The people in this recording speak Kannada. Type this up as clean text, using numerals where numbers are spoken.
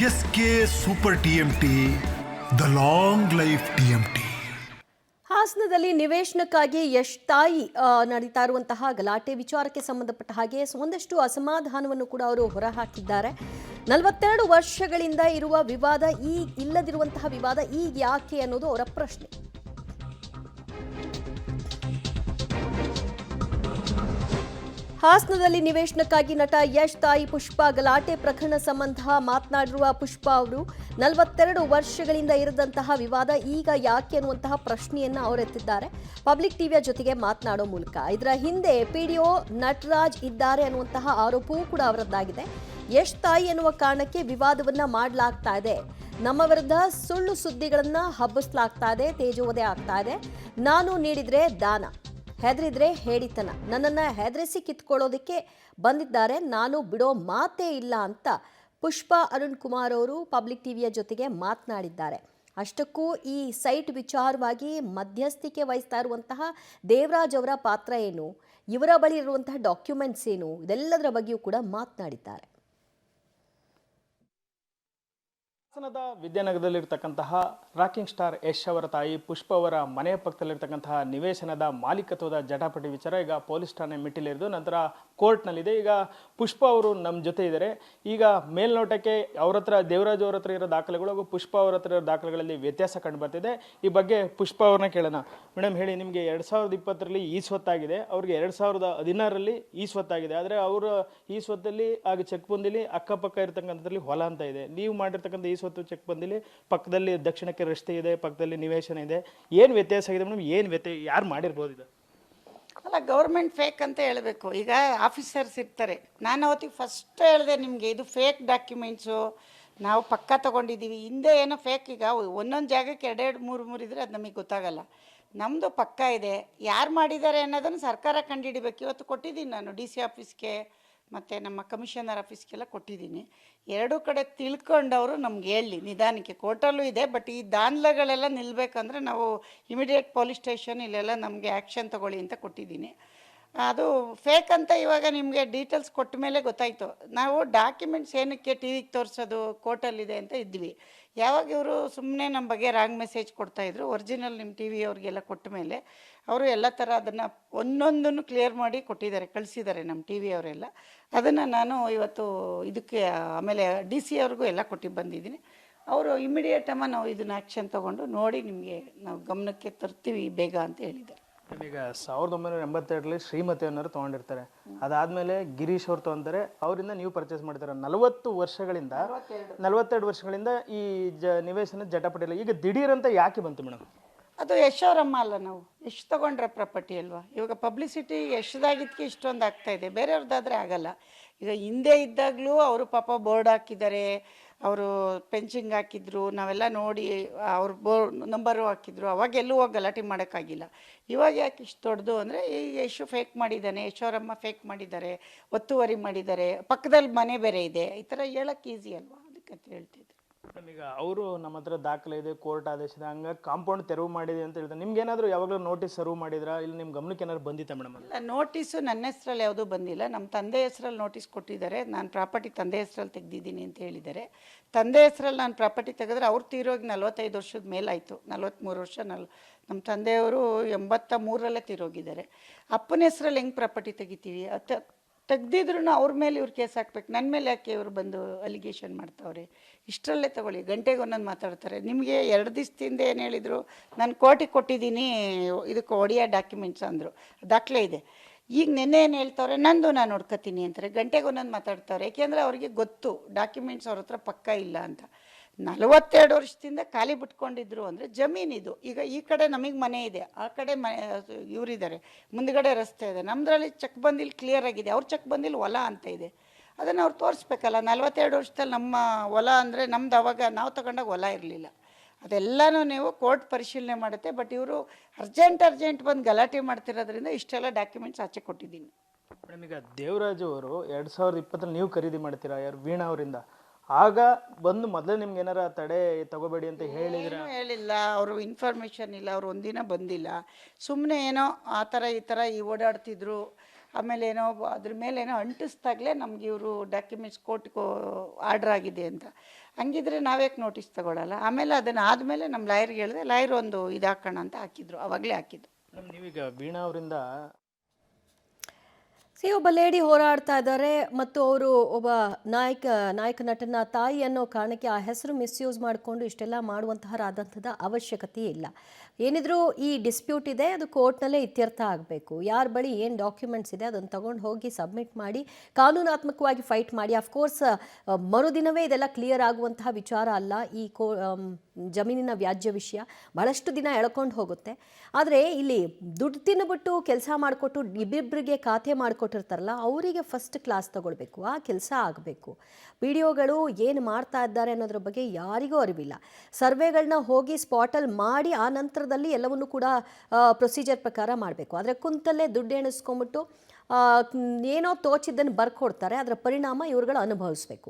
S K super TMT, the long life TMT. ಹಾಸನದಲ್ಲಿ ನಿವೇಶನಕ್ಕಾಗಿ ಯಶ್ ತಾಯಿ ನಡೀತಾ ಇರುವಂತಹ ಗಲಾಟೆ ವಿಚಾರಕ್ಕೆ ಸಂಬಂಧಪಟ್ಟ ಹಾಗೆ ಒಂದಷ್ಟು ಅಸಮಾಧಾನವನ್ನು ಕೂಡ ಅವರು ಹೊರಹಾಕಿದ್ದಾರೆ. 42 ವರ್ಷಗಳಿಂದ ಇರುವ ವಿವಾದ ಇಲ್ಲದಿರುವಂತಹ ವಿವಾದ ಈಗ ಯಾಕೆ ಅನ್ನೋದು ಅವರ ಪ್ರಶ್ನೆ. ಹಾಸನದಲ್ಲಿ ನಿವೇಶನಕ್ಕಾಗಿ ನಟ ಯಶ್ ತಾಯಿ ಪುಷ್ಪಾ ಗಲಾಟೆ ಪ್ರಕರಣ ಸಂಬಂಧ ಮಾತನಾಡಿರುವ ಪುಷ್ಪಾ ಅವರು 42 ವರ್ಷಗಳಿಂದ ಇರದಂತಹ ವಿವಾದ ಈಗ ಯಾಕೆ ಅನ್ನುವಂತಹ ಪ್ರಶ್ನೆಯನ್ನ ಅವರೆತ್ತಿದ್ದಾರೆ ಪಬ್ಲಿಕ್ ಟಿವಿಯ ಜೊತೆಗೆ ಮಾತನಾಡೋ ಮೂಲಕ. ಇದರ ಹಿಂದೆ ಪಿಡಿಒ ನಟರಾಜ್ ಇದ್ದಾರೆ ಅನ್ನುವಂತಹ ಆರೋಪವೂ ಕೂಡ ಅವರದ್ದಾಗಿದೆ. ಯಶ್ ತಾಯಿ ಎನ್ನುವ ಕಾರಣಕ್ಕೆ ವಿವಾದವನ್ನ ಮಾಡಲಾಗ್ತಾ ಇದೆ, ನಮ್ಮ ವಿರುದ್ಧ ಸುಳ್ಳು ಸುದ್ದಿಗಳನ್ನ ಹಬ್ಬಿಸಲಾಗ್ತಾ ಇದೆ, ತೇಜೋವಧೆ ಆಗ್ತಾ ಇದೆ, ನಾನು ನೀಡಿದ್ರೆ ದಾನ, ಹೆದರಿದ್ರೆ ಹೇಡಿತನ, ನನ್ನನ್ನು ಹೆದರಿಸಿ ಕಿತ್ಕೊಳ್ಳೋದಕ್ಕೆ ಬಂದಿದ್ದಾರೆ, ನಾನು ಬಿಡೋ ಮಾತೇ ಇಲ್ಲ ಅಂತ ಪುಷ್ಪಾ ಅರುಣ್ ಕುಮಾರ್ ಅವರು ಪಬ್ಲಿಕ್ ಟಿವಿಯ ಜೊತೆಗೆ ಮಾತನಾಡಿದ್ದಾರೆ. ಅಷ್ಟಕ್ಕೂ ಈ ಸೈಟ್ ವಿಚಾರವಾಗಿ ಮಧ್ಯಸ್ಥಿಕೆ ವಹಿಸ್ತಾ ಇರುವಂತಹ ದೇವರಾಜ್ ಅವರ ಪಾತ್ರ ಏನು, ಇವರ ಬಳಿ ಇರುವಂತಹ ಡಾಕ್ಯುಮೆಂಟ್ಸ್ ಏನು, ಇದೆಲ್ಲದರ ಬಗ್ಗೆಯೂ ಕೂಡ ಮಾತನಾಡಿದ್ದಾರೆ. ಹಾಸನದ ವಿದ್ಯಾನಗರದಲ್ಲಿರ್ತಕ್ಕಂತಹ ರಾಕಿಂಗ್ ಸ್ಟಾರ್ ಯಶ್ ಅವರ ತಾಯಿ ಪುಷ್ಪ ಅವರ ಮನೆಯ ಪಕ್ಕದಲ್ಲಿರ್ತಕ್ಕಂತಹ ನಿವೇಶನದ ಮಾಲೀಕತ್ವದ ಜಟಾಪಟಿ ವಿಚಾರ ಈಗ ಪೊಲೀಸ್ ಠಾಣೆ ಮೆಟ್ಟಿಲೇರಿದು ನಂತರ ಕೋರ್ಟ್ನಲ್ಲಿದೆ. ಈಗ ಪುಷ್ಪ ಅವರು ನಮ್ಮ ಜೊತೆ ಇದ್ದಾರೆ. ಈಗ ಮೇಲ್ನೋಟಕ್ಕೆ ಅವ್ರ ಹತ್ರ ದೇವರಾಜ್ ಅವ್ರ ಹತ್ರ ಇರೋ ದಾಖಲೆಗಳು ಹಾಗೂ ಪುಷ್ಪ ಅವ್ರ ಹತ್ರ ಇರೋ ದಾಖಲೆಗಳಲ್ಲಿ ವ್ಯತ್ಯಾಸ ಕಂಡು ಬರ್ತಿದೆ. ಈ ಬಗ್ಗೆ ಪುಷ್ಪ ಅವ್ರನ್ನ ಕೇಳೋಣ. ಮೇಡಮ್ ಹೇಳಿ, ನಿಮಗೆ 2020ರಲ್ಲಿ ಈ ಸ್ವತ್ತಾಗಿದೆ, ಅವ್ರಿಗೆ 2016ರಲ್ಲಿ ಈ ಸ್ವತ್ತಾಗಿದೆ. ಆದರೆ ಅವರ ಈ ಸ್ವತ್ತಲ್ಲಿ ಆಗ ಚೆಕ್ ಬಂದಿಲಿ ಅಕ್ಕಪಕ್ಕ ಇರತಕ್ಕಂಥದ್ರಲ್ಲಿ ಹೊಲ ಅಂತ ಇದೆ. ನೀವು ಮಾಡಿರ್ತಕ್ಕಂಥ ಈ ಸ್ವತ್ತು ಚೆಕ್ ಬಂದಿಲಿ ಪಕ್ಕದಲ್ಲಿ ದಕ್ಷಿಣಕ್ಕೆ ರಸ್ತೆ ಇದೆ, ಪಕ್ಕದಲ್ಲಿ ನಿವೇಶನ ಇದೆ. ಏನು ವ್ಯತ್ಯಾಸ ಆಗಿದೆ ಮೇಡಮ್? ಏನು ಯಾರು ಮಾಡಿರ್ಬೋದು ಇದು? ಅಲ್ಲ, ಗೌರ್ಮೆಂಟ್ ಫೇಕ್ ಅಂತ ಹೇಳಬೇಕು. ಈಗ ಆಫೀಸರ್ಸ್ ಇರ್ತಾರೆ. ನಾನು ಅವತ್ತಿಗೆ ಫಸ್ಟ್ ಹೇಳಿದೆ ನಿಮಗೆ, ಇದು ಫೇಕ್ ಡಾಕ್ಯುಮೆಂಟ್ಸು, ನಾವು ಪಕ್ಕ ತೊಗೊಂಡಿದ್ದೀವಿ. ಹಿಂದೆ ಏನೋ ಫೇಕ್, ಈಗ ಒಂದೊಂದು ಜಾಗಕ್ಕೆ ಎರಡೆರಡು ಮೂರು ಇದ್ದರೆ ಅದು ನಮಗೆ ಗೊತ್ತಾಗಲ್ಲ. ನಮ್ಮದು ಪಕ್ಕ ಇದೆ. ಯಾರು ಮಾಡಿದ್ದಾರೆ ಅನ್ನೋದನ್ನು ಸರ್ಕಾರ ಕಂಡುಹಿಡಿಬೇಕು. ಇವತ್ತು ಕೊಟ್ಟಿದ್ದೀನಿ ನಾನು ಡಿ ಸಿ ಆಫೀಸ್ಗೆ ಮತ್ತು ನಮ್ಮ ಕಮಿಷನರ್ ಆಫೀಸ್ಗೆಲ್ಲ ಕೊಟ್ಟಿದ್ದೀನಿ. ಎರಡೂ ಕಡೆ ತಿಳ್ಕೊಂಡವರು ನಮ್ಗೆ ಹೇಳಿ ನಿಧಾನಕ್ಕೆ. ಕೋರ್ಟಲ್ಲೂ ಇದೆ, ಬಟ್ ಈ ದಾನ್ಲೆಗಳೆಲ್ಲ ನಿಲ್ಲಬೇಕಂದ್ರೆ ನಾವು ಇಮಿಡಿಯೇಟ್ ಪೊಲೀಸ್ ಸ್ಟೇಷನ್ ಇಲ್ಲೆಲ್ಲ ನಮಗೆ ಆ್ಯಕ್ಷನ್ ತೊಗೊಳ್ಳಿ ಅಂತ ಕೊಟ್ಟಿದ್ದೀನಿ. ಅದು ಫೇಕ್ ಅಂತ ಇವಾಗ ನಿಮಗೆ ಡೀಟೇಲ್ಸ್ ಕೊಟ್ಟ ಮೇಲೆ ಗೊತ್ತಾಯಿತು. ನಾವು ಡಾಕ್ಯುಮೆಂಟ್ಸ್ ಏನಕ್ಕೆ ಟಿ ವಿಗೆ ತೋರಿಸೋದು, ಕೋರ್ಟಲ್ಲಿದೆ ಅಂತ ಇದ್ವಿ. ಯಾವಾಗ ಇವರು ಸುಮ್ಮನೆ ನಮ್ಮ ಬಗ್ಗೆ ರಾಂಗ್ ಮೆಸೇಜ್ ಕೊಡ್ತಾಯಿದ್ರು, ಒರಿಜಿನಲ್ ನಿಮ್ಮ ಟಿ ವಿ ಅವ್ರಿಗೆಲ್ಲ ಕೊಟ್ಟ ಮೇಲೆ ಅವರು ಎಲ್ಲ ಥರ ಅದನ್ನು ಒಂದೊಂದನ್ನು ಕ್ಲಿಯರ್ ಮಾಡಿ ಕೊಟ್ಟಿದ್ದಾರೆ, ಕಳಿಸಿದ್ದಾರೆ ನಮ್ಮ ಟಿ ವಿ ಅವರೆಲ್ಲ. ಅದನ್ನು ನಾನು ಇವತ್ತು ಇದಕ್ಕೆ ಆಮೇಲೆ ಡಿ ಸಿ ಅವ್ರಿಗೂ ಎಲ್ಲ ಕೊಟ್ಟು ಬಂದಿದ್ದೀನಿ. ಅವರು ಇಮಿಡಿಯೇಟಮ್ಮ ನಾವು ಇದನ್ನು ಆ್ಯಕ್ಷನ್ ತೊಗೊಂಡು ನೋಡಿ ನಿಮಗೆ ನಾವು ಗಮನಕ್ಕೆ ತರ್ತೀವಿ ಬೇಗ ಅಂತ ಹೇಳಿದ್ದಾರೆ. ಈಗ 1982ರಲ್ಲಿ ಶ್ರೀಮತಿ ಅನ್ನೋರು ತೊಗೊಂಡಿರ್ತಾರೆ. ಅದಾದಮೇಲೆ ಗಿರೀಶ್ ಅವ್ರು ತೊಗೊಂತಾರೆ, ಅವರಿಂದ ನೀವು ಪರ್ಚೇಸ್ ಮಾಡ್ತಾರೆ. 42 ವರ್ಷಗಳಿಂದ ಈ ನಿವೇಶನ ಜಟಾಪಟಿಲ್ಲ. ಈಗ ದಿಢೀರಂತ ಯಾಕೆ ಬಂತು ಮೇಡಮ್? ಅದು ಯಶ್ ಅವರಮ್ಮ ಅಲ್ಲ, ನಾವು ಎಷ್ಟು ತೊಗೊಂಡ್ರೆ ಪ್ರಾಪರ್ಟಿ ಅಲ್ವಾ. ಇವಾಗ ಪಬ್ಲಿಸಿಟಿ ಎಷ್ಟದಾಗಿದ್ದಕ್ಕೆ ಇಷ್ಟೊಂದು ಆಗ್ತಾಯಿದೆ, ಬೇರೆಯವ್ರದ್ದಾದರೆ ಆಗಲ್ಲ. ಈಗ ಹಿಂದೆ ಇದ್ದಾಗಲೂ ಅವರು ಪಾಪ ಬೋರ್ಡ್ ಹಾಕಿದ್ದಾರೆ, ಅವರು ಪೆನ್ಷನ್ಗೆ ಹಾಕಿದ್ರು, ನಾವೆಲ್ಲ ನೋಡಿ ಅವ್ರ ನಂಬರು ಹಾಕಿದ್ರು. ಅವಾಗೆಲ್ಲೂ ಹೋಗಿ ಗಲಾಟೆ ಮಾಡೋಕ್ಕಾಗಿಲ್ಲ. ಇವಾಗ ಯಾಕೆ ಇಷ್ಟು ದೊಡ್ಡದು ಅಂದರೆ ಈ ಯಶು ಫೇಕ್ ಮಾಡಿದ್ದಾನೆ, ಯಶೋರಮ್ಮ ಫೇಕ್ ಮಾಡಿದ್ದಾರೆ, ಒತ್ತುವರಿ ಮಾಡಿದ್ದಾರೆ, ಪಕ್ಕದಲ್ಲಿ ಮನೆ ಬೇರೆ ಇದೆ, ಈ ಥರ ಹೇಳೋಕ್ಕೆ ಈಸಿ ಅಲ್ವಾ, ಅದಕ್ಕೆ ಅಂತ ಹೇಳ್ತಿದ್ರು. ಈಗ ಅವರು ನಮ್ಮ ಹತ್ರ ದಾಖಲೆ ಇದೆ, ಕೋರ್ಟ್ ಆದೇಶದ ಹಂಗಾಗಿ ಕಾಂಪೌಂಡ್ ತೆರವು ಮಾಡಿದೆ ಅಂತ ಹೇಳ್ತಾರೆ. ನಿಮ್ಗೆ ಏನಾದರೂ ಯಾವಾಗಲೂ ನೋಟಿಸ್ ಸರ್ವ್ ಮಾಡಿದ್ರಾ, ಇಲ್ಲ ನಿಮ್ಮ ಗಮನಕ್ಕೆ ಏನಾದ್ರು ಬಂದಿತ್ತಾ ಮೇಡಮ್? ಇಲ್ಲ, ನೋಟಿಸು ನನ್ನ ಹೆಸ್ರಲ್ಲಿ ಯಾವುದೂ ಬಂದಿಲ್ಲ. ನಮ್ಮ ತಂದೆ ಹೆಸ್ರಲ್ಲಿ ನೋಟಿಸ್ ಕೊಟ್ಟಿದ್ದಾರೆ. ನಾನು ಪ್ರಾಪರ್ಟಿ ತಂದೆ ಹೆಸ್ರಲ್ಲಿ ತೆಗೆದಿದ್ದೀನಿ ಅಂತ ಹೇಳಿದ್ದಾರೆ. ತಂದೆ ಹೆಸ್ರಲ್ಲಿ ನಾನು ಪ್ರಾಪರ್ಟಿ ತೆಗೆದ್ರೆ ಅವ್ರು ತೀರೋಗಿ 45 ವರ್ಷದ ಮೇಲಾಯಿತು. 43 ವರ್ಷ. ನಮ್ಮ ತಂದೆಯವರು 83ರಲ್ಲೇ ತೀರೋಗಿದ್ದಾರೆ. ಅಪ್ಪನ ಹೆಸ್ರಲ್ಲಿ ಹೆಂಗೆ ಪ್ರಾಪರ್ಟಿ ತೆಗಿತೀವಿ? ತೆಗ್ದಿದ್ರು ಅವ್ರ ಮೇಲೆ ಇವ್ರು ಕೇಸ್ ಹಾಕ್ಬೇಕು, ನನ್ನ ಮೇಲೆ ಯಾಕೆ ಇವರು ಬಂದು ಅಲಿಗೇಷನ್ ಮಾಡ್ತಾವ್ರೆ? ಇಷ್ಟರಲ್ಲೇ ತಗೊಳ್ಳಿ, ಗಂಟೆಗೆ ಒಂದೊಂದು ಮಾತಾಡ್ತಾರೆ. ನಿಮಗೆ 2 ದಿವಸದಿಂದ ಏನು ಹೇಳಿದರು, ನಾನು ಕೋರ್ಟಿಗೆ ಕೊಟ್ಟಿದ್ದೀನಿ ಇದಕ್ಕೆ ಒಡಿಯಾ ಡಾಕ್ಯುಮೆಂಟ್ಸ್ ಅಂದರು, ದಾಖಲೆ ಇದೆ. ಈಗ ನೆನ್ನೆ ಏನು ಹೇಳ್ತವ್ರೆ, ನಂದು ನಾನು ನೋಡ್ಕೊತೀನಿ ಅಂತಾರೆ. ಗಂಟೆಗೆ ಒಂದೊಂದು ಮಾತಾಡ್ತವ್ರೆ. ಯಾಕೆಂದರೆ ಅವ್ರಿಗೆ ಗೊತ್ತು ಡಾಕ್ಯುಮೆಂಟ್ಸ್ ಅವ್ರ ಹತ್ರ ಪಕ್ಕ ಇಲ್ಲ ಅಂತ. 42 ವರ್ಷದಿಂದ ಖಾಲಿ ಬಿಟ್ಕೊಂಡಿದ್ರು ಅಂದರೆ ಜಮೀನಿದು. ಈಗ ಈ ಕಡೆ ನಮಗೆ ಮನೆ ಇದೆ, ಆ ಕಡೆ ಇವರಿದ್ದಾರೆ, ಮುಂದ್ಗಡೆ ರಸ್ತೆ ಇದೆ. ನಮ್ಮದ್ರಲ್ಲಿ ಚೆಕ್ ಬಂದಿಲ್ಲಿ ಕ್ಲಿಯರ್ ಆಗಿದೆ, ಅವ್ರ ಚೆಕ್ ಬಂದಿಲ್ಲಿ ಹೊಲ ಅಂತ ಇದೆ. ಅದನ್ನು ಅವ್ರು ತೋರಿಸ್ಬೇಕಲ್ಲ. 42 ವರ್ಷದಲ್ಲಿ ನಮ್ಮ ಹೊಲ ಅಂದರೆ ನಮ್ದು ಅವಾಗ ನಾವು ತಗೊಂಡಾಗ ಹೊಲ ಇರಲಿಲ್ಲ. ಅದೆಲ್ಲನೂ ನೀವು ಕೋರ್ಟ್ ಪರಿಶೀಲನೆ ಮಾಡುತ್ತೆ. ಬಟ್ ಇವರು ಅರ್ಜೆಂಟ್ ಬಂದು ಗಲಾಟೆ ಮಾಡ್ತಿರೋದ್ರಿಂದ ಇಷ್ಟೆಲ್ಲ ಡಾಕ್ಯುಮೆಂಟ್ಸ್ ಆಚೆ ಕೊಟ್ಟಿದ್ದೀನಿ. ಮೇಡಮ್, ಈಗ ದೇವರಾಜು ಅವರು 2020ರಲ್ಲಿ ನೀವು ಖರೀದಿ ಮಾಡ್ತೀರಾ ಯಾರು ವೀಣಾ ಅವರಿಂದ, ಆಗ ಬಂದು ಮೊದಲೇ ನಿಮ್ಗೆ ಏನಾರ ತಡೆ ತಗೋಬೇಡಿ ಅಂತ ಹೇಳಿದ್ರೆ? ಹೇಳಿಲ್ಲ, ಅವರು ಇನ್ಫಾರ್ಮೇಷನ್ ಇಲ್ಲ, ಅವ್ರು ಒಂದಿನ ಬಂದಿಲ್ಲ. ಸುಮ್ಮನೆ ಏನೋ ಆ ಥರ ಈ ಥರ ಓಡಾಡ್ತಿದ್ರು. ಆಮೇಲೆ ಏನೋ ಅದ್ರ ಮೇಲೆ ಏನೋ ಅಂಟಿಸ್ದಾಗಲೇ ನಮ್ಗೆ ಇವರು ಡಾಕ್ಯುಮೆಂಟ್ಸ್ ಕೋರ್ಟ್ಗೆ ಆರ್ಡ್ರ್ ಆಗಿದೆ ಅಂತ. ಹಂಗಿದ್ರೆ ನಾವ್ಯಾಕೆ ನೋಟಿಸ್ ತಗೊಳ್ಳಲ್ಲ? ಆಮೇಲೆ ಅದನ್ನು ಆದಮೇಲೆ ನಮ್ಮ ಲಾಯರ್ಗೆ ಹೇಳಿದೆ, ಲಾಯರ್ ಒಂದು ಇದು ಹಾಕೋಣ ಅಂತ ಹಾಕಿದ್ರು, ಆವಾಗಲೇ ಹಾಕಿದ್ದು. ನೀವೀಗ ವೀಣಾ ಅವರಿಂದ ಒಬ್ಬ ಲೇಡಿ ಹೋರಾಡ್ತಾ ಇದ್ದಾರೆ ಮತ್ತು ಅವರು ಒಬ್ಬ ನಾಯಕ ನಟನ ತಾಯಿ ಅನ್ನೋ ಕಾರಣಕ್ಕೆ ಆ ಹೆಸರು ಮಿಸ್ಯೂಸ್ ಮಾಡಿಕೊಂಡು ಇಷ್ಟೆಲ್ಲ ಮಾಡುವಂತಹರಾದಂಥದ್ದು ಅವಶ್ಯಕತೆ ಇಲ್ಲ. ಏನಿದ್ರು ಈ ಡಿಸ್ಪ್ಯೂಟ್ ಇದೆ, ಅದು ಕೋರ್ಟ್ನಲ್ಲೇ ಇತ್ಯರ್ಥ ಆಗಬೇಕು. ಯಾರ ಬಳಿ ಏನು ಡಾಕ್ಯುಮೆಂಟ್ಸ್ ಇದೆ ಅದನ್ನು ತಗೊಂಡು ಹೋಗಿ ಸಬ್ಮಿಟ್ ಮಾಡಿ ಕಾನೂನಾತ್ಮಕವಾಗಿ ಫೈಟ್ ಮಾಡಿ. ಅಫ್ಕೋರ್ಸ್ ಮರುದಿನವೇ ಇದೆಲ್ಲ ಕ್ಲಿಯರ್ ಆಗುವಂತಹ ವಿಚಾರ ಅಲ್ಲ. ಈ ಜಮೀನಿನ ವ್ಯಾಜ್ಯ ವಿಷಯ ಬಹಳಷ್ಟು ದಿನ ಎಳ್ಕೊಂಡು ಹೋಗುತ್ತೆ. ಆದರೆ ಇಲ್ಲಿ ದುಡ್ಡು ತಿನ್ನುಬಿಟ್ಟು ಕೆಲಸ ಮಾಡಿಕೊಟ್ಟು ಇಬ್ಬಿಬ್ಬರಿಗೆ ಖಾತೆ ಮಾಡಿಕೊಟ್ಟಿರ್ತಾರಲ್ಲ, ಅವರಿಗೆ ಫಸ್ಟ್ ಕ್ಲಾಸ್ ತಗೊಳ್ಬೇಕು, ಆ ಕೆಲಸ ಆಗಬೇಕು. ಪಿ ಡಿ ಒಗಳು ಏನು ಮಾಡ್ತಾ ಇದ್ದಾರೆ ಅನ್ನೋದ್ರ ಬಗ್ಗೆ ಯಾರಿಗೂ ಅರಿವಿಲ್ಲ. ಸರ್ವೆಗಳನ್ನ ಹೋಗಿ ಸ್ಪಾಟಲ್ಲಿ ಮಾಡಿ ಆ ನಂತರದಲ್ಲಿ ಎಲ್ಲವನ್ನೂ ಕೂಡ ಪ್ರೊಸೀಜರ್ ಪ್ರಕಾರ ಮಾಡಬೇಕು. ಆದರೆ ಕುಂತಲ್ಲೇ ದುಡ್ಡು ಎಣಿಸ್ಕೊಂಬಿಟ್ಟು ಏನೋ ತೋಚಿದ್ದನ್ನು ಬರ್ಕೊಡ್ತಾರೆ, ಅದರ ಪರಿಣಾಮ ಇವ್ರುಗಳು ಅನುಭವಿಸ್ಬೇಕು.